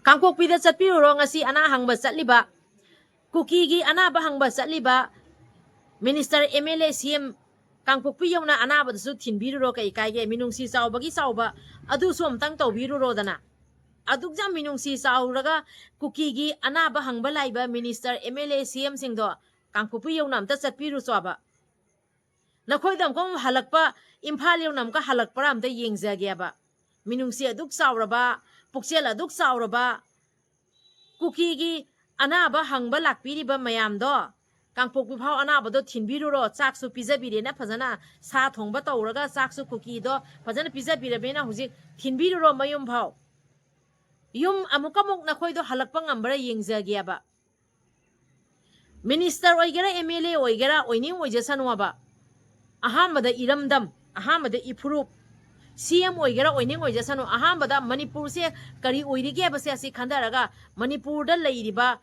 Kangkokpida chatpiruro ngasi ana hangba chatliba Kuki gi ana ba hangba chatliba Minister MLA CM Kangkokpi yona ana ba su thinbiruro kai kai ge minungsi chauba gi chauba adu som tang tawbiruro dana aduk jam minungsi chauraga Kuki gi ana ba hangba laiba Minister MLA CM singdo Kangkokpi yona amta chatpiru chaba nakhoi dam kom halakpa imphal yonam ka halakpara amta yengjage ba minungsi aduk chauraba pukchel aduk chauraba Kuki gi anaba hangba lakpiriba mayam do Kangpokpi phau anaba do thinbiruro chaksu pizabire na phajana sa thongba tawraga chaksu Kuki do phajana pizabire bena hujik thinbiruro mayum phau yum amukamuk nakhoi do halakpa ngambara yengjage ba Minister oigera MLA oigera oining oijasanwa ba ahamada iramdam ahamada ipurup CM oigera oining oijasanu ahambada Manipur se kari oirige base asi khandaraga Manipur da leiriba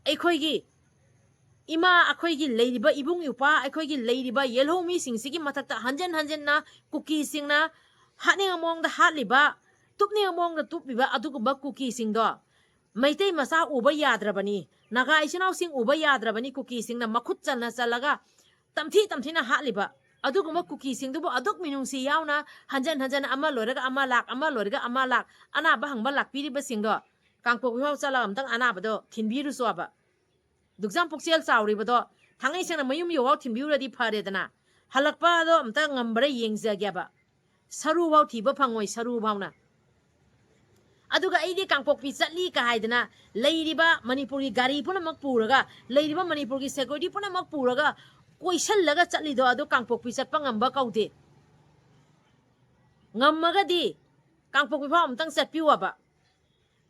aikhoi gi ima akhoi gi leiriba ibung yupa aikhoi gi leiriba yellow mi singsigi mathakta hanjan na Kuki singna hatning among da hatliba tupni among da tupiba aduguba Kuki singdo Meetei masa uba yadrabani naga isinau sing uba yadrabani Kuki singna makhut chalna chalaga tamthina hatliba aduguma Kuki singdubu aduk minungsi yauna hanjan ama loiraga ama lak ana ba hangba lakpiri ba singdo Kangpokpi phau chala amtang ana bado thinbiru soaba dukjam pukchel chauri bado thangai sena mayum yowa thinbiru di phare dana halakpa do amta ngambara yengjage ba saru bau thiba phangoi saru bauna aduga aidi Kangpokpi chatli ka haidana leiriba Manipuri gari puna makpuraga leiriba Manipuri security puna makpuraga Koisal laga chatlido adu Kangpokpi chatpa ngamba kaude ngammagadi Kangpokpi phau amtang chatpiwa ba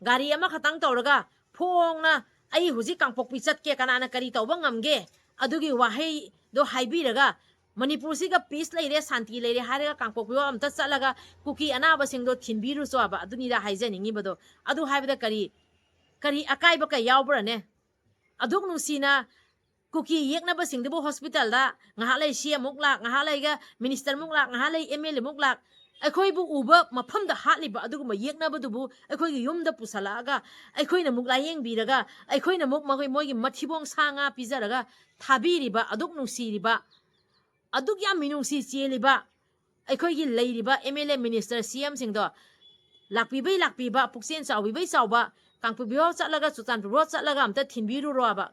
gari ama khatang tawraga phongna ai huji Kangpokpi chatke kanana kari tawba ngamge adugi wahei do haibiraga Manipur siga peace leire santi leire haraga Kangpokpi phau amta chatlaga Kuki anaba singdo thinbiru soaba aduni da haijaningi bado adu haibada kari akai ba kai yawbra ne aduk nusina Kuki yeknaba singdubu hospital da ngahalai CM muklak ngahalai ga minister muklak ngahalai MLA muklak aikhoi bu uba mafam da hatliba aduguma yeknaba dubu aikhoi gi yumda pusalaga aikhoi na mukla yengbiraga aikhoi na muk magoi mogi mathibong sanga pizaraga thabiriba aduk nusiriba aduk yam minungsi cheliba aikhoi gi leiriba MLA Minister CM singdo lakpiba puksen chawbi chawba Kangpokpi phau chatlaga Chutanpur road chatlaga amta thinbiru roaba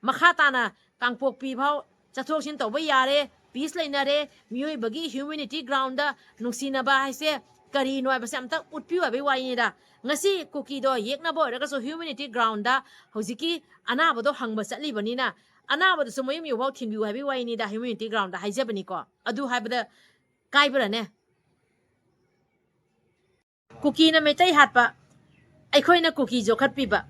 makhatana Kangpokpi phau chathoksin tawba yare peace leinare mioi bagi humanity ground da nungsinaba haise kari noi base amta utpiwa be wainida ngasi Kuki do yekna bo raga so humanity ground da hojiki anaba do hangba chatli banina anaba do somoyim yo phau thinbiwa be wainida humanity ground da haijabani ko adu haibada kaibra ne Kuki na Meetei hatpa aikhoi na Kuki jokhatpiba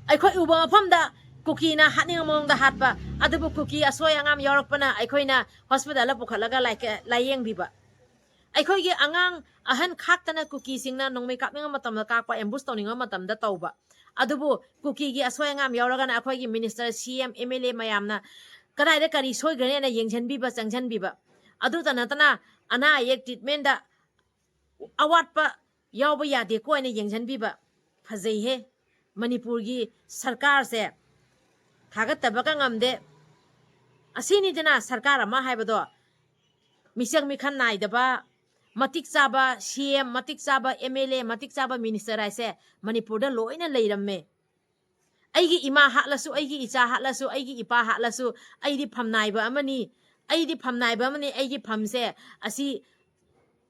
aikhoi uba mafam da Kuki na hatning among da hatpa adubu Kuki asoi angam yarakpana aikhoi na hospital la pukhalaga layeng biba aikhoi gi angang ahan khaktana Kuki singna nongmei kapninga matam da kakpa ambush tawninga matam da tawba adubu Kuki gi asoi angam yaraga na aikhoi gi Minister CM MLA mayamna kadai da kari soikhare na yengchan biba changchan biba adu tanatana ana yek treatment da awatpa yawba yade ko ane yengchan biba phajai he Manipur gi sarkar se Thagat tabaka ngamde asini dina sarkar ama haibado misyak mikhan naidaba matik chaba CM matik chaba MLA matik chaba minister aise Manipur da loina leiramme aigi ima hatlasu aigi icha hatlasu aigi ipa hatlasu aidi phamnaiba amani aigi phamse asi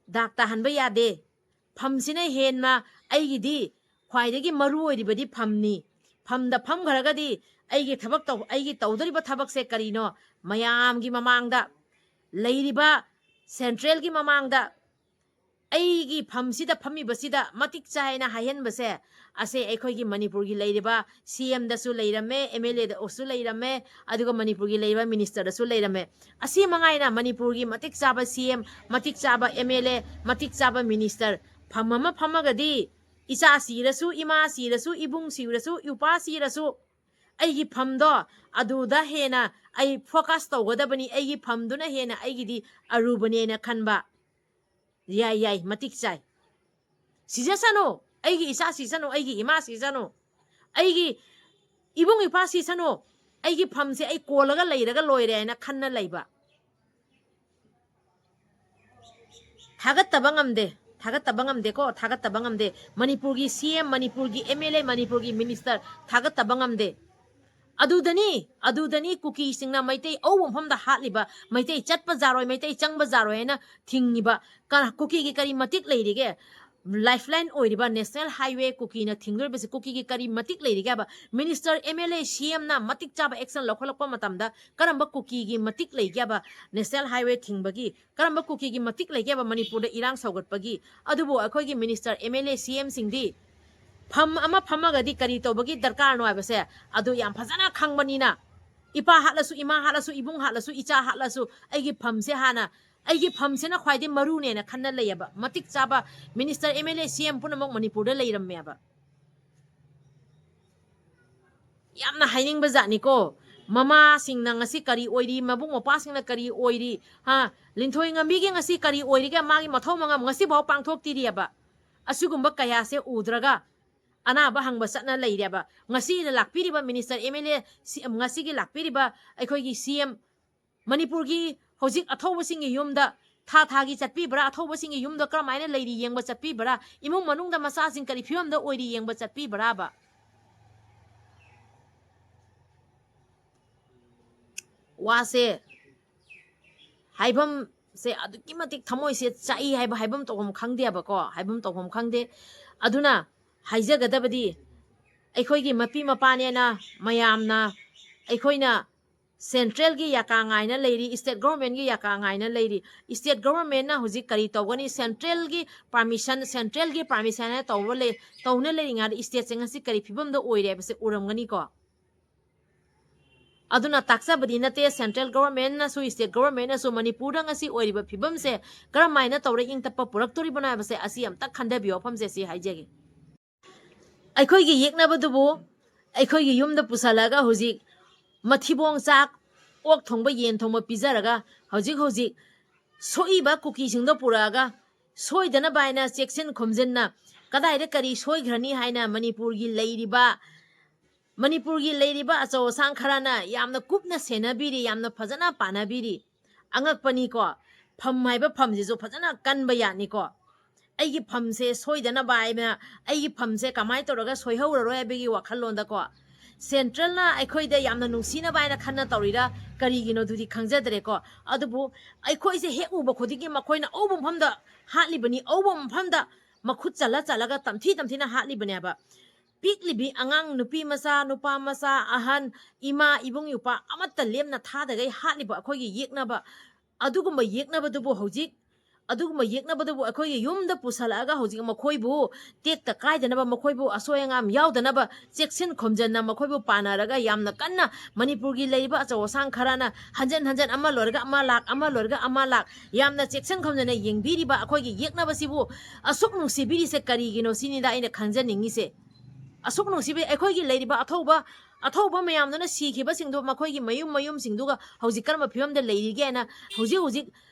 dakta hanba yade phamsina henma aigi di khwaidagi maru oiribadi phamni phamda pham gharagadi aigi thabak taw aigi tawdariba thabak se karino mayam gi mamangda leiriba central gi mamangda aigi phamsida phami basida matik chaina hayen base ase aikhoi gi Manipur gi leiriba CM da su leirame MLA da osu leirame aduga Manipur gi leiriba minister da su leirame ase mangaina Manipur gi matik chaba CM matik chaba MLA matik chaba minister phamama phamagadi icha sirasu ima sirasu ibung sirasu upa sirasu aigi phamdo aduda hena ai focus tawgadabani aigi phamduna hena aigi di arubane na khanba yai matik chai sijasano ꯑꯩꯒꯤ ꯏꯆꯥ ꯁꯤꯁꯅꯨ ꯑꯩꯒꯤ ꯏꯃꯥ ꯁꯤꯁꯅꯨ ꯑꯩꯒꯤ ꯏꯕꯨꯡ ꯏꯄꯥ ꯁꯤꯁꯅꯨ ꯑꯩꯒꯤ ꯐꯝꯁꯦ ꯑꯩ ꯀꯣꯜꯂꯒ ꯂꯩꯔꯒ ꯂꯣꯏꯔꯦ ꯍꯥꯏꯅ ꯈꯟꯅ ꯂꯩꯕ ꯊꯥꯒꯠꯇꯕ ꯉꯝꯗꯦ ꯊꯥꯒꯠꯇꯕ ꯉꯝꯗꯦꯀꯣ ꯊꯥꯒꯠꯇꯕ ꯉꯝꯗꯦ ꯃꯅꯤꯄꯨꯔꯒꯤ CM ꯃꯅꯤꯄꯨꯔꯒꯤ MLA ꯃꯅꯤꯄꯨꯔꯒꯤ ꯃꯤꯅꯤꯁꯇꯔ ꯊꯥꯒꯠꯇꯕ ꯉꯝꯗꯦ ꯑꯗꯨꯗꯅꯤ ꯀꯨꯀꯤꯁꯤꯡꯅ ꯃꯩꯇꯩ ꯑꯧꯕ ꯃꯐꯝꯗ ꯍꯥꯠꯂꯤꯕ ꯃꯩꯇꯩ ꯆꯠꯄ ꯖꯥꯔꯣꯏ ꯃꯩꯇꯩ ꯆꯪꯕ ꯖꯥꯔꯣꯏ ꯍꯥꯏꯅ ꯊꯤꯡꯉꯤꯕ ꯀꯨꯀꯤꯒꯤ ꯀꯔꯤ ꯃꯇꯤꯛ ꯂꯩꯔꯤꯒꯦ ꯂꯥꯏꯐꯂꯥꯏꯟ ꯑꯣꯏꯔꯤꯕ ꯅꯦꯁꯅꯦꯜ ꯍꯥꯏꯋꯦ ꯀꯨꯀꯤꯅ ꯊꯤꯡꯗꯣꯔꯤꯕꯁꯤ ꯀꯨꯀꯤꯒꯤ ꯀꯔꯤ ꯃꯇꯤꯛ ꯂꯩꯔꯤꯒꯦ ꯍꯥꯏꯕ ꯃꯤꯅꯤꯁꯇꯔ MLA CMꯅ ꯃꯇꯤꯛ ꯆꯥꯕ ꯑꯦꯛꯁꯟ ꯂꯧꯈꯠꯂꯛꯄ ꯃꯇꯝꯗ ꯀꯔꯝꯕ ꯀꯨꯀꯤꯒꯤ ꯃꯇꯤꯛ ꯂꯩꯒꯦ ꯍꯥꯏꯕ ꯅꯦꯁꯅꯦꯜ ꯍꯥꯏꯋꯦ ꯊꯤꯡꯕꯒꯤ ꯀꯔꯝꯕ ꯀꯨꯀꯤꯒꯤ ꯃꯇꯤꯛ ꯂꯩꯒꯦ ꯍꯥꯏꯕ ꯃꯅꯤꯄꯨꯔꯗ ꯏꯔꯥꯡ ꯁꯧꯒꯠꯄꯒꯤ ꯑꯗꯨꯕꯨ ꯑꯩꯈꯣꯏꯒꯤ ꯃꯤꯅꯤꯁꯇꯔ MLA CM ꯁꯤꯡꯗꯤ ꯐꯝ ꯑꯃ ꯐꯝꯃꯒꯗꯤ ꯀꯔꯤ ꯇꯧꯕꯒꯤ ꯗꯔꯀꯥꯔꯅꯣ ꯍꯥꯏꯕꯁꯦ ꯑꯗꯨ ꯌꯥꯝ ꯐꯖꯅ ꯈꯪꯕꯅꯤꯅ ꯏꯄꯥ ꯍꯥꯠꯂꯁꯨ ꯏꯃꯥ ꯍꯥꯠꯂꯁꯨ ꯏꯕꯨꯡ ꯍꯥꯠꯂꯁꯨ ꯏꯆꯥ ꯍꯥꯠꯂꯁꯨ ꯑꯩꯒꯤ ꯐꯝꯁꯦ ꯍꯥꯟꯅ ꯑꯩꯒꯤ ꯐꯝꯁꯤꯅ ꯈ꯭ꯋꯥꯏꯗꯒꯤ ꯃꯔꯨꯅꯦꯅ ꯈꯟꯅ ꯂꯩꯌꯦꯕ ꯃꯇꯤꯛ ꯆꯥꯕ ꯃꯤꯅꯤꯁꯇꯔ MLA CM ꯄꯨꯝꯅꯃꯛ ꯃꯅꯤꯄꯨꯔꯗ ꯂꯩꯔꯝꯃꯦꯕ ꯌꯥꯝꯅ ꯍꯥꯏꯅꯤꯡꯕ ꯖꯥꯠꯅꯤꯀꯣ ꯃꯃꯥꯁꯤꯡꯅ ꯉꯁꯤ ꯀꯔꯤ ꯑꯣꯏꯔꯤ ꯃꯕꯨꯡ ꯃꯧꯄꯥꯁꯤꯡꯅ ꯀꯔꯤ ꯑꯣꯏꯔꯤ ꯂꯤꯟꯊꯣꯏ ꯉꯝꯕꯤꯒꯤ ꯉꯁꯤ ꯀꯔꯤ ꯑꯣꯏꯔꯤꯒꯦ ꯃꯥꯒꯤ ꯃꯊꯧ ꯃꯉꯝ ꯉꯁꯤꯐꯥꯎ ꯄꯥꯡꯊꯣꯛꯇꯤꯔꯤꯑꯕ ꯑꯁꯤꯒꯨꯝꯕ ꯀꯌꯥꯁꯦ ꯎꯗ꯭ꯔꯒ ꯑꯅꯥꯕ ꯍꯪꯕ ꯆꯠꯅ ꯂꯩꯔꯦꯕ ꯉꯁꯤꯅ ꯂꯥꯛꯄꯤꯔꯤꯕ ꯃꯤꯅꯤꯁꯇꯔ MLA ꯉꯁꯤꯒꯤ ꯂꯥꯛꯄꯤꯔꯤꯕ ꯑꯩꯈꯣꯏꯒꯤ CM ꯃꯅꯤꯄꯨꯔꯒꯤ ꯍꯧꯖꯤꯛ ꯑꯊꯧꯕꯁꯤꯡꯒꯤ ꯌꯨꯝꯗ ꯊꯥꯒꯤ ꯆꯠꯄꯤꯕ꯭ꯔꯥ ꯑꯊꯧꯕꯁꯤꯡꯒꯤ ꯌꯨꯝꯗ ꯀꯔꯝꯍꯥꯏꯅ ꯂꯩꯔꯤ ꯌꯦꯡꯕ ꯆꯠꯄꯤꯕ꯭ꯔꯥ ꯏꯃꯨꯡ ꯃꯅꯨꯡꯗ ꯃꯆꯥꯁꯤꯡ ꯀꯔꯤ ꯐꯤꯕꯝꯗ ꯑꯣꯏꯔꯤ ꯌꯦꯡꯕ ꯆꯠꯄꯤꯕ꯭ꯔꯥꯕ 와세 하이범세 아두기 마틱 타모이세 짜이 하이범 또금 칸데야바고 하이범 또금 칸데 아두나 하이자가다바디 ꯑꯩꯈꯣꯏꯒꯤ ꯃꯄꯤ ꯃꯄꯥꯅꯦꯅ ꯃꯌꯥꯝꯅ ꯑꯩꯈꯣꯏꯅ ꯁꯦꯟꯇ꯭ꯔꯦꯜꯒꯤ ꯌꯥꯀꯥꯉꯥꯏꯅ ꯂꯩꯔꯤ ꯁ꯭ꯇꯦꯠ ꯒꯣꯚꯔꯟꯃꯦꯟꯠꯒꯤ ꯌꯥꯀꯥꯉꯥꯏꯅ ꯂꯩꯔꯤ ꯁ꯭ꯇꯦꯠ ꯒꯣꯚꯔꯟꯃꯦꯟꯠꯅ ꯍꯧꯖꯤꯛ ꯀꯔꯤ ꯇꯧꯒꯅꯤ ꯁꯦꯟꯇ꯭ꯔꯦꯜꯒꯤ ꯄꯔꯃꯤꯁꯟ ꯍꯥꯏꯅ ꯇꯧꯅ ꯂꯩꯔꯤꯉꯩꯗ ꯁ꯭ꯇꯦꯠꯁꯦ ꯉꯁꯤ ꯀꯔꯤ ꯐꯤꯕꯝꯗ ꯑꯣꯏꯔꯦ ꯍꯥꯏꯕꯁꯦ ꯎꯔꯝꯒꯅꯤꯀꯣ ꯑꯗꯨꯅ ꯇꯥꯛꯆꯕꯗꯤ ꯅꯠꯇꯦ ꯁꯦꯟꯇ꯭ꯔꯦꯜ ꯒꯣꯚꯔꯟꯃꯦꯟꯠꯅꯁꯨ ꯁ꯭ꯇꯦꯠ ꯒꯣꯚꯔꯟꯃꯦꯟꯠꯅꯁꯨ ꯃꯅꯤꯄꯨꯔꯗ ꯉꯁꯤ ꯑꯣꯏꯔꯤꯕ ꯐꯤꯕꯝꯁꯦ ꯀꯔꯝꯍꯥꯏꯅ ꯇꯧꯔ ꯏꯪꯇꯞꯄ ꯄꯨꯔꯛꯇꯣꯔꯤꯕꯅꯣ ꯍꯥꯏꯕꯁꯦ ꯑꯁꯤ ꯑꯝꯇ ꯈꯟꯊꯕꯤꯌꯣ ꯋꯥꯐꯝꯁꯦ ꯁꯤ ꯍꯥꯏꯖꯒꯦ ꯑꯩꯈꯣꯏꯒꯤ ꯌꯦꯛꯅꯕꯗꯨꯕꯨ ꯑꯩꯈꯣꯏꯒꯤ ꯌꯨꯝꯗ ꯄꯨꯁꯜꯂꯒ ꯍꯧꯖꯤꯛ ꯃꯊꯤꯕꯣꯡ ꯆꯥꯛ ꯑꯣꯛ ꯊꯣꯡꯕ ꯌꯦꯟ ꯊꯣꯡꯕ ꯄꯤꯖꯔꯒ ꯍꯧꯖꯤꯛ ꯁꯣꯛꯏꯕ ꯀꯨꯀꯤꯁꯤꯡꯗꯣ ꯄꯨꯔꯛꯑꯒ ꯁꯣꯏꯗꯅꯕ ꯍꯥꯏꯅ ꯆꯦꯛꯁꯤꯟ ꯈꯣꯝꯖꯤꯟꯅ ꯀꯗꯥꯏꯗ ꯀꯔꯤ ꯁꯣꯏꯈ꯭ꯔꯅꯤ ꯍꯥꯏꯅ ꯃꯅꯤꯄꯨꯔꯒꯤ ꯂꯩꯔꯤꯕ ꯑꯆꯧ ꯑꯁꯥꯡ ꯈꯔꯅ ꯌꯥꯝꯅ ꯀꯨꯞꯅ ꯁꯦꯟꯅꯕꯤꯔꯤ ꯌꯥꯝꯅ ꯐꯖꯅ ꯄꯥꯅꯕꯤꯔꯤ ꯑꯉꯛꯄꯅꯤꯀꯣ ꯐꯝ ꯍꯥꯏꯕ ꯐꯝꯁꯤꯁꯨ ꯐꯖꯅ ꯀꯟꯕ ꯌꯥꯠꯅꯤꯀꯣ ꯑꯩꯒꯤ ꯐꯝꯁꯦ ꯁꯣꯏꯗꯅꯕ ꯍꯥꯏꯅ ꯑꯩꯒꯤ ꯐꯝꯁꯦ ꯀꯃꯥꯏꯅ ꯇꯧꯔꯒ ꯁꯣꯏꯍꯧꯔꯔꯣꯏ ꯍꯥꯏꯕꯒꯤ ꯋꯥꯈꯜꯂꯣꯟꯗꯀꯣ ꯁꯦꯟꯇ꯭ꯔꯦꯜꯅ ꯑꯩꯈꯣꯏꯗ ꯌꯥꯝꯅ ꯅꯨꯡꯁꯤꯅꯕ ꯍꯥꯏꯅ ꯈꯟꯅ ꯇꯧꯔꯤꯔꯥ ꯀꯔꯤꯒꯤꯅꯣ ꯑꯗꯨꯗꯤ ꯈꯪꯖꯗ꯭ꯔꯦꯀꯣ ꯑꯗꯨꯕꯨ ꯑꯩꯈꯣꯏꯁꯦ ꯍꯦꯛ ꯎꯕ ꯈꯨꯗꯤꯡꯒꯤ ꯃꯈꯣꯏꯅ ꯑꯧꯕ ꯃꯐꯝꯗ ꯍꯥꯠꯂꯤꯕꯅꯤ ꯑꯧꯕ ꯃꯐꯝꯗ ꯃꯈꯨꯠ ꯆꯜꯂꯒ ꯇꯝꯊꯤꯅ ꯍꯥꯠꯂꯤꯕꯅꯦꯕ ꯄꯤꯛꯂꯤꯕꯤ ꯑꯉꯥꯡ ꯅꯨꯄꯤ ꯃꯆꯥ ꯅꯨꯄꯥ ꯃꯆꯥ ꯑꯍꯟ ꯏꯃꯥ ꯏꯕꯨꯡ ꯏꯄ꯭ꯋꯥ ꯑꯃꯠꯇ ꯂꯦꯝꯅ ꯊꯥꯗꯒꯩ ꯍꯥꯠꯂꯤꯕ ꯑꯩꯈꯣꯏꯒꯤ ꯌꯦꯛꯅꯕ ꯑꯗꯨꯒꯨꯝꯕ ꯌꯦꯛꯅꯕꯗꯨꯕꯨ ꯑꯩꯈꯣꯏꯒꯤ ꯌꯨꯝꯗ ꯄꯨꯁꯜꯂꯛꯑꯒ ꯍꯧꯖꯤꯛ ꯃꯈꯣꯏꯕꯨ ꯇꯦꯛꯇ ꯀꯥꯏꯗꯅꯕ ꯃꯈꯣꯏꯕꯨ ꯑꯁꯣꯏ ꯑꯉꯥꯝ ꯌꯥꯎꯗꯅꯕ ꯆꯦꯛꯁꯤꯟ ꯈꯣꯝꯖꯟꯅ ꯃꯈꯣꯏꯕꯨ ꯄꯥꯅꯔꯒ ꯌꯥꯝꯅ ꯀꯟꯅ ꯃꯅꯤꯄꯨꯔꯒꯤ ꯂꯩꯔꯤꯕ ꯑꯆꯧ ꯑꯁꯥꯡ ꯈꯔꯅ ꯍꯟꯖꯟ ꯑꯃ ꯂꯣꯏꯔꯒ ꯑꯃ ꯂꯣꯏꯔꯒ ꯑꯃ ꯂꯥꯛ ꯌꯥꯝꯅ ꯆꯦꯛꯁꯤꯟ ꯈꯣꯝꯖꯟꯅ ꯌꯦꯡꯕꯤꯔꯤꯕ ꯑꯩꯈꯣꯏꯒꯤ ꯌꯦꯛꯅꯕꯁꯤꯕꯨ ꯑꯁꯨꯛ ꯅꯨꯡꯁꯤꯕꯤꯔꯤꯁꯦ ꯀꯔꯤꯒꯤꯅꯣ ꯁꯤꯅꯤꯗ ꯑꯩꯅ ꯈꯪꯖꯅꯤꯡꯉꯤꯁꯦ ꯑꯁꯨꯛ ꯅꯨꯡꯁꯤꯕꯤ ꯑꯩꯈꯣꯏꯒꯤ ꯂꯩꯔꯤꯕ ꯑꯊꯧꯕ ꯃꯌꯥꯝꯗꯨꯅ ꯁꯤꯈꯤꯕꯁꯤꯡꯗꯨ ꯃꯈꯣꯏꯒꯤ ꯃꯌꯨꯝꯁꯤꯡꯗꯨꯒ ꯍꯧꯖꯤꯛ ꯀꯔꯝꯕ ꯐꯤꯕꯝꯗ ꯂꯩꯔꯤꯒꯦ ꯍꯥꯏꯅ ꯍꯧꯖꯤꯛ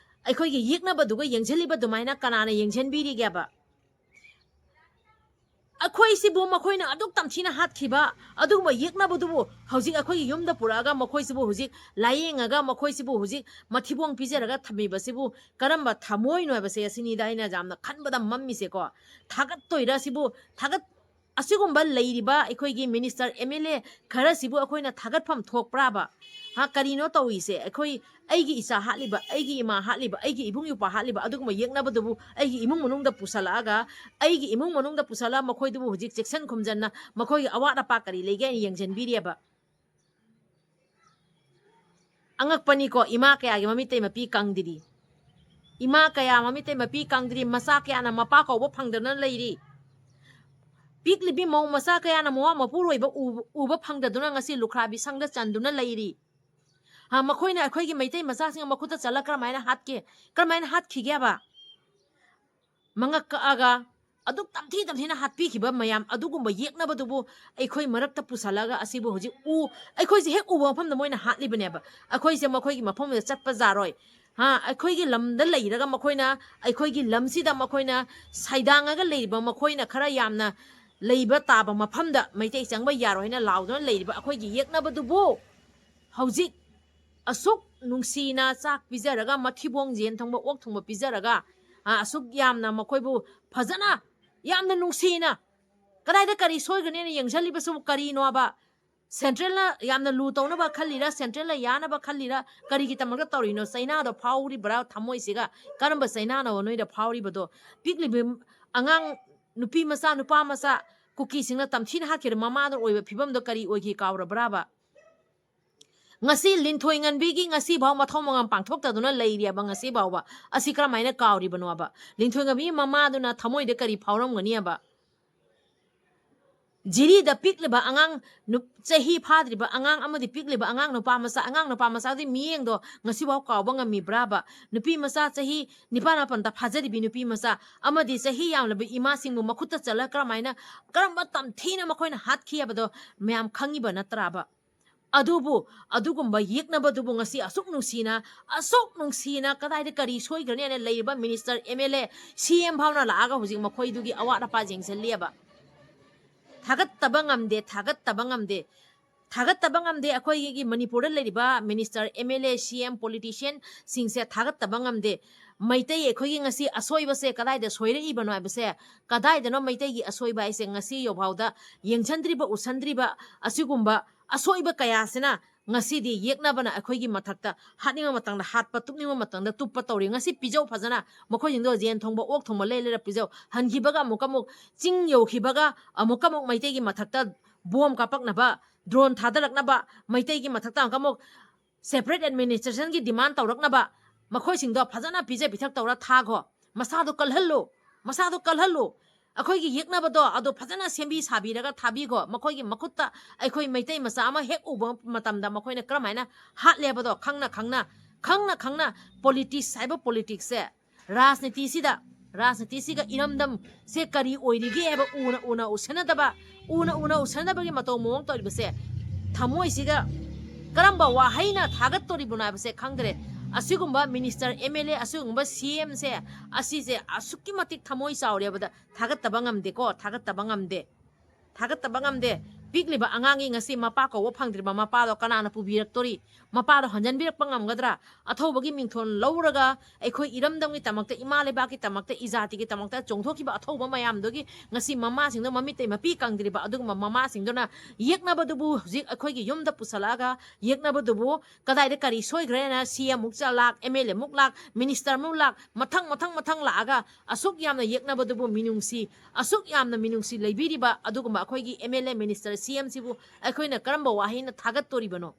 ꯑꯩꯈꯣꯏꯒꯤ ꯌꯦꯛꯅꯕꯗꯨꯒ ꯌꯦꯡꯁꯤꯜꯂꯤꯕ ꯑꯗꯨꯃꯥꯏꯅ ꯀꯅꯥꯅ ꯌꯦꯡꯁꯤꯟꯕꯤꯔꯤꯒꯦꯕ ꯑꯩꯈꯣꯏꯁꯤꯕꯨ ꯃꯈꯣꯏꯅ ꯑꯗꯨꯛ ꯇꯝꯊꯤꯅ ꯍꯥꯠꯈꯤꯕ ꯑꯗꯨꯒꯨꯝꯕ ꯌꯦꯛꯅꯕꯗꯨꯕꯨ ꯍꯧꯖꯤꯛ ꯑꯩꯈꯣꯏꯒꯤ ꯌꯨꯝꯗ ꯄꯨꯔꯛꯑꯒ ꯃꯈꯣꯏꯁꯤꯕꯨ ꯍꯧꯖꯤꯛ ꯂꯥꯌꯦꯡꯉꯒ ꯃꯈꯣꯏꯁꯤꯕꯨ ꯍꯧꯖꯤꯛ ꯃꯊꯤꯕꯣꯡ ꯄꯤꯖꯔꯒ ꯊꯝꯕꯤꯕꯁꯤꯕꯨ ꯀꯔꯝꯕ ꯊꯃꯣꯏꯅꯣ ꯍꯥꯏꯕꯁꯦ ꯑꯁꯤꯅꯤꯗ ꯑꯩꯅ ꯌꯥꯝꯅ ꯈꯟꯕꯗ ꯃꯝꯃꯤꯁꯦꯀꯣ ꯊꯥꯒꯠꯇꯣꯏꯔ ꯁꯤꯕꯨ ꯑꯁꯤꯒꯨꯝꯕ ꯂꯩꯔꯤꯕ ꯑꯩꯈꯣꯏꯒꯤ ꯃꯤꯅꯤꯁꯇꯔ MLA ꯈꯔꯁꯤꯕꯨ ꯑꯩꯈꯣꯏꯅ ꯊꯥꯒꯠꯐꯝ ꯊꯣꯛꯄ꯭ꯔꯥꯕ ꯀꯔꯤꯅꯣ ꯇꯧꯔꯤꯁꯦ ꯑꯩꯒꯤ ꯏꯆꯥ ꯍꯥꯠꯂꯤꯕ ꯑꯩꯒꯤ ꯏꯃꯥ ꯍꯥꯠꯂꯤꯕ ꯑꯩꯒꯤ ꯏꯕꯨꯡ ꯏꯄ꯭ꯋꯥ ꯍꯥꯠꯂꯤꯕ ꯑꯗꯨꯒꯨꯝꯕ ꯌꯦꯛꯅꯕꯗꯨꯕు ꯑꯩꯒꯤ ꯏꯃꯨꯡ ꯃꯅꯨꯡꯗ ꯄꯨꯁꯜꯂꯛꯑꯒ ꯃꯈꯣꯏꯗꯨꯕꯨ ꯍꯧꯖꯤꯛ ꯆꯦꯛꯁꯤꯟ ꯈꯨꯝꯖꯟꯅ ꯃꯈꯣꯏꯒꯤ ꯑꯋꯥꯠ ꯑꯄꯥ ꯀꯔꯤ ꯂꯩꯒꯦ ꯍꯥꯏꯅ ꯌꯦꯡꯁꯤꯟꯕꯤꯔꯤꯑꯕ ꯑꯉꯛꯄꯅꯤꯀꯣ ꯏꯃꯥ ꯀꯌꯥꯒꯤ ꯃꯃꯤꯠꯇꯩ ꯃꯄꯤ ꯀꯪꯗ꯭ꯔꯤ ꯏꯃꯥ ꯀꯌꯥ ꯃꯃꯤꯠꯇꯩ ꯃꯄꯤ ꯀꯪꯗ꯭ꯔꯤ ꯃꯆꯥ ꯀꯌꯥꯅ ꯃꯄꯥ ꯀꯧꯕ ꯐꯪꯗꯅ ꯂꯩꯔꯤ ꯄꯤꯛꯂꯤꯕꯤ ꯃꯧ ꯃꯆꯥ ꯀꯌꯥꯅ ꯃꯋꯥ ꯃꯄꯨꯔꯣꯏꯕ ꯎꯕ ꯐꯪꯗꯗꯨꯅ ꯉꯁꯤ ꯂꯨꯈ꯭ꯔꯥꯕꯤ ꯁꯪꯗ ꯆꯟꯗꯨꯅ ꯂꯩꯔꯤ ꯃꯈꯣꯏꯅ ꯑꯩꯈꯣꯏꯒꯤ ꯃꯩꯇꯩ ꯃꯆꯥꯁꯤꯡ ꯃꯈꯨꯠꯇ ꯆꯠꯂ ꯀꯔꯝꯍꯥꯏꯅ ꯍꯥꯠꯈꯤꯒꯦꯕ ꯃꯉꯛ ꯀꯛꯑꯒ ꯑꯗꯨꯛ ꯇꯝꯊꯤꯅ ꯍꯥꯠꯄꯤꯈꯤꯕ ꯃꯌꯥꯝ ꯑꯗꯨꯒꯨꯝꯕ ꯌꯦꯛꯅꯕꯗꯨꯕꯨ ꯑꯩꯈꯣꯏ ꯃꯔꯛꯇ ꯄꯨꯁꯜꯂꯒ ꯑꯁꯤꯕꯨ ꯍꯧꯖꯤꯛ ꯑꯩꯈꯣꯏꯁꯦ ꯍꯦꯛ ꯎꯕ ꯃꯐꯝꯗ ꯃꯣꯏꯅ ꯍꯥꯠꯂꯤꯕꯅꯦꯕ ꯑꯩꯈꯣꯏꯁꯦ ꯃꯈꯣꯏꯒꯤ ꯃꯐꯝꯗ ꯆꯠꯄ ꯖꯥꯔꯣꯏ ꯑꯩꯈꯣꯏꯒꯤ ꯂꯝꯗ ꯂꯩꯔꯒ ꯃꯈꯣꯏꯅ ꯑꯩꯈꯣꯏꯒꯤ ꯂꯝꯁꯤꯗ ꯃꯈꯣꯏꯅ ꯁꯩꯗꯥꯡꯉꯒ ꯂꯩꯔꯤꯕ ꯃꯈꯣꯏꯅ ꯈꯔ ꯌꯥꯝꯅ ꯂꯩꯕ ꯇꯥꯕ ꯃꯐꯝꯗ ꯃꯩꯇꯩ ꯆꯪꯕ ꯌꯥꯔꯣꯏꯅ ꯂꯥꯎꯗꯨꯅ ꯂꯩꯔꯤꯕ ꯑꯩꯈꯣꯏꯒꯤ ꯌꯦꯛꯅꯕꯗꯨꯕꯨ ꯍꯧꯖꯤꯛ ꯑꯁꯨꯛ ꯅꯨꯡꯁꯤꯅ ꯆꯥꯛ ꯄꯤꯖꯔꯒ ꯃꯊꯤꯕꯣꯡ ꯌꯦꯟ ꯊꯣꯡꯕ ꯑꯣꯛ ꯊꯣꯡꯕ ꯄꯤꯖꯔꯒ ꯑꯁꯨꯛ ꯌꯥꯝꯅ ꯃꯈꯣꯏꯕꯨ ꯐꯖꯅ ꯌꯥꯝꯅ ꯅꯨꯡꯁꯤꯅ ꯀꯗꯥꯏꯗ ꯀꯔꯤ ꯁꯣꯏꯒꯅꯦꯅ ꯌꯦꯡꯁꯤꯜꯂꯤꯕꯁꯨ ꯀꯔꯤꯅꯣꯕ ꯁꯦꯟꯇ꯭ꯔꯦꯜꯅ ꯌꯥꯝꯅ ꯂꯨ ꯇꯧꯅꯕ ꯈꯜꯂꯤꯔ ꯁꯦꯟꯇ꯭ꯔꯦꯜꯅ ꯌꯥꯅꯕ ꯈꯜꯂꯤꯔ ꯀꯔꯤꯒꯤꯗꯃꯛꯇ ꯇꯧꯔꯤꯅꯣ ꯆꯩꯅꯥꯗꯣ ꯐꯥꯎꯔꯤꯕ꯭ꯔꯥ ꯊꯃꯣꯏꯁꯤꯒ ꯀꯔꯝꯕ ꯆꯩꯅꯥꯅꯣ ꯅꯣꯏꯗ ꯐꯥꯎꯔꯤꯕꯗꯣ ꯄꯤꯛꯂꯤꯕ ꯑꯉꯥꯡ ꯅꯨꯄꯤ ꯃꯆꯥ ꯅꯨꯄꯥ ꯃꯆꯥ ꯀꯨꯀꯤꯁꯤꯡꯅ ꯇꯝꯊꯤꯅ ꯍꯥꯠꯈꯤꯕ ꯃꯃꯥꯗ ꯑꯣꯏꯕ ꯐꯤꯕꯝꯗꯣ ꯀꯔꯤ ꯑꯣꯏꯈꯤ ꯀꯥꯎꯔꯕ꯭ꯔꯥꯕ ngasi linthoi nganbigi ngasi baw mathom mangam pangthokta duna leiri aba ngasi bawba asi kramaina kawri bano aba linthoi ngabi mama duna thamoi de kari phauram ngani aba jiri da pikleba angang chahi phadriba angang amadi pikleba angang no pa masa di mieng do ngasi baw kawba ngami braba nupi masa chahi nipana panta phajari bi nupi masa amadi chahi yamlabi ima singmu makhutta chala kramaina karamba tamthina makoina hat khiya bado myam khangi ba natraba adubu adugumba yeknabadubu ngasi asuk nungsina kadai kari soigrani ane leiba minister MLA CM bhavna laaga hujing makhoi dugi awat apa jengselliaba thagat tabangamde akhoi gi Manipur leiba minister MLA CM politician singse thagat tabangamde Meetei akhoi gi ngasi asoiba se kadai da soire ibano abse kadai da no Meetei gi asoiba ise ngasi yobhauda yengchandriba usandriba asigumba asoiba kaya sina ngasi di yeknabana akhoi gi mathakta hatninga matangda hatpa tupninga matangda tuppa tawri ngasi pijau phajana makhoi jingdo jen thongba ok thongba lelera pijau hangibaga mukamuk ching yokhibaga amukamuk Meetei gi mathakta bom kapaknaba drone thadaraknaba Meetei gi mathakta amukamuk separate administration gi demand tawraknaba makhoi singdo phajana pije bithak tawra thago masado kalhallo akhoi gi yeknabado ado phajana sembi sabiraga thabigo makhoi gi makhutta akhoi Meetei masa ama hek uba matamda makhoi na kramaina hat lebado khangna politics saiba politics se rajniti siga iramdam se kari oirige eba una usanadaba gi mato mong to ibse thamoi siga karamba wa haina thagat tori buna bse khangdre asigumba minister MLA asigumba CM se asise asukki matik thamoi saure bada thagat tabangamde pigliba angangi ngasi mapa ko phangdriba mapa do kanana pubirak tori mapa do hanjan birak pangamgadra athobagi mingthon lawraga aikhoi iramdam gi tamakta imale ba ki tamakta izati gi tamakta chongthokiba athoba mayam dogi ngasi mama singdo mamitei mapi kangdriba aduguma mama singdona yeknabadubu hujik aikhoi gi yumda pusalaga yeknabadubu kadai de kari soigrena CM mukcha lak MLA muk lak minister muk lak mathang laaga asuk yamna yeknabadubu minungsi leibiriba aduguma aikhoi gi MLA minister CM sibu aikoina karamba wahina thagat tori bano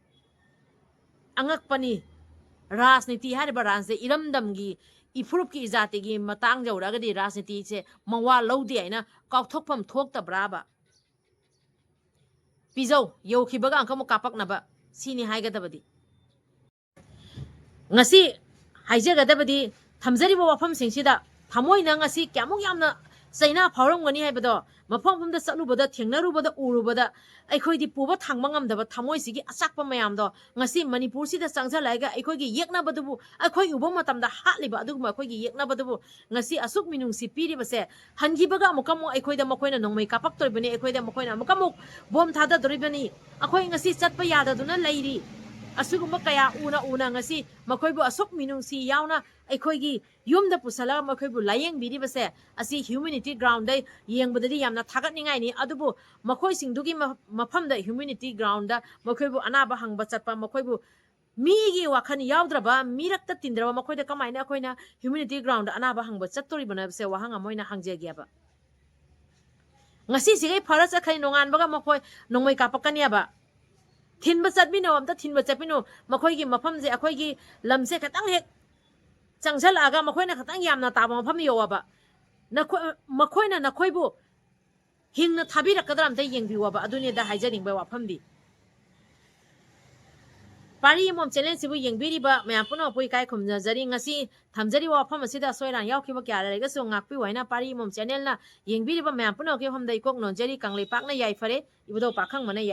angak pani rajniti hariba rajde iramdamgi ifurup ki izati gi matang jawraga di rajniti se mawa lodi aina kauthokpam thokta braba pijau yokhibaga angkamu kapaknaba sini haigadabadi ngasi haijagadabadi thamjariba wafam singsida thamoina ngasi kyamuk yamna China phauramgani haibado mafamda chalubada thengnarubada urubada aikhoi di puba thangma ngamdaba thamoi sigi asakpa mayamdo ngasi Manipur sida changjalaiga aikhoi gi yeknabadubu aikhoi uba matamda hatliba aduguma aikhoi gi yeknabadubu ngasi asuk minungsi piribase hangibaga amukamo aikhoi da makoina nongmai kapak toribani aikhoi da makoina amukamuk bom thada doribani aikhoi ngasi chatpa yadaduna leiri asugumba kaya una ngasi makoibu asuk minungsi yauna aikhoi gi yumda pusala makoibu layeng biribase asi humanity ground dai yengbadadi yamna thagatningai ni adubu makoi singdugi mafamda humanity ground da makoibu anaba hangba chatpa makoibu migi wakhani yaudra mirakta tindraba makoida kamaina akoina humanity ground anaba hangba chattori banabse wahanga moina hangjagiaba ngasi sigai phara chakhai nongan baga makoi nongmai kapakaniaba thinba chatbino amta thinba chapino makhoigi mafamje akhoigi lamse khatang hek changshal aga makhoina khatang yamna taba mafam yowaba makhoina nakhoibu hingna thabirakadra amta yengbiwaba aduni da haijaringba wafamdi pari mom challenge sibu yengbiriba mayam puno pui kai khumja jari ngasi thamjari wafam asida soirang yaukhiba kya rega so ngakpi waina pari mom channel na yengbiriba mayam puno ke homdai kok non jari kanglei pakna yai fare ibudo pakhang mana yai